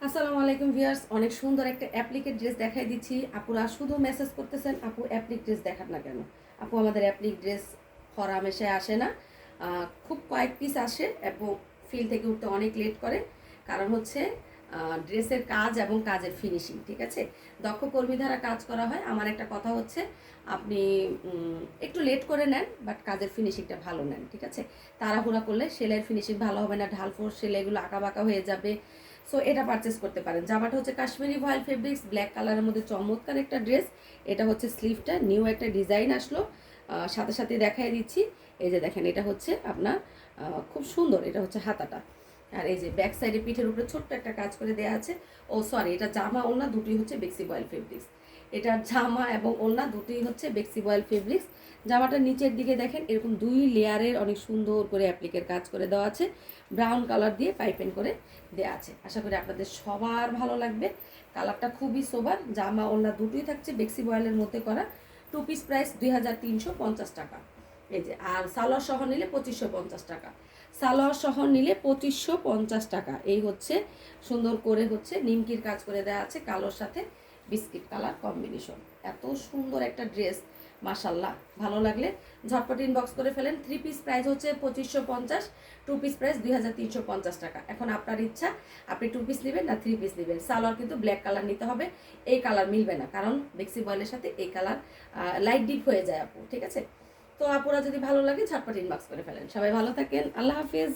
আসসালামু আলাইকুম ভিউয়ার্স, অনেক সুন্দর একটা অ্যাপ্লিকের ড্রেস দেখাই দিচ্ছি। আপুরা শুধু মেসেজ করতেছেন আপু অ্যাপ্লিক ড্রেস দেখান না কেন। আপু আমাদের অ্যাপ্লিক ড্রেস হরহামেশায় আসে না, খুব কয়েক পিস আসে এবং ফিল থেকে উঠতে অনেক লেট করে। কারণ হচ্ছে ড্রেসের কাজ এবং কাজের ফিনিশিং, ঠিক আছে। দক্ষ কর্মী দ্বারা কাজ করা হয়। আমার একটা কথা হচ্ছে আপনি একটু লেট করে নেন, বাট কাজের ফিনিশিংটা ভালো নেন, ঠিক আছে। তাড়াহুড়া করলে সেলাইয়ের ফিনিশিং ভালো হবে না, ঢালফোর সেলাইগুলো আঁকা বাঁকা হয়ে যাবে। সো এটা পারচেস করতে পারেন। জামাটা হচ্ছে কাশ্মীরি ভয়েল ফেব্রিক্স, ব্ল্যাক কালারের মধ্যে চমৎকার একটা ড্রেস। এটা হচ্ছে স্লিভটা, নিউ একটা ডিজাইন আসলো, সাথে সাথে দেখাই দিচ্ছি। এই যে দেখেন, এটা হচ্ছে আপনার খুব সুন্দর, এটা হচ্ছে হাতাটা। আর এই যে ব্যাক সাইডে পিঠের উপরে ছোট্ট একটা কাজ করে দেওয়া আছে। ও সরি, এটা জামা ওড়না দুটোই হচ্ছে বেক্সি বয়েল ফেব্রিক্স। এটা জামা এবং ওড়না দুটোই হচ্ছে বেক্সি বয়েল ফেব্রিক্স। জামাটার নিচের দিকে দেখেন এরকম 2 লেয়ারের অনেক সুন্দর করে অ্যাপ্লিকের কাজ করে দেওয়া আছে, ব্রাউন কালার দিয়ে পাইপেন করে দেওয়া আছে। আশা করি আপনাদের সবার ভালো লাগবে। কালারটা খুবই সোবার, জামা ওড়না দুটোই থাকছে বেক্সি বয়েলের মধ্যে করা। 2 পিস প্রাইস 2350 টাকা। এই যে, আর সালোয়ার সহ নিলে 2550 টাকা। সালোয়ার সহ নিলে 2550 টাকা। এই হচ্ছে সুন্দর করে হচ্ছে নিমকির কাজ করে দেওয়া আছে, কালোর সাথে বিস্কিট কালার কম্বিনেশন। এত সুন্দর একটা ড্রেস, মাশাল্লাহ। ভালো লাগলে ঝটপট ইনবক্স করে ফেলেন। 3 পিস প্রাইস হচ্ছে 2550, 2 পিস প্রাইস 2350 টাকা। এখন আপনার ইচ্ছা, আপনি 2 পিস নেবেন না 3 পিস নেবেন। সালোয়ার কিন্তু ব্ল্যাক কালার নিতে হবে, এই কালার মিলবে না, কারণ বেক্সি বয়েলের সাথে এই কালার লাইট ডিপ হয়ে যায় আপু, ঠিক আছে। তো আপুরা যদি ভালো লাগে ঝটপট ইনবক্স করে ফেলেন। সবাই ভালো থাকেন, আল্লাহ হাফিজ।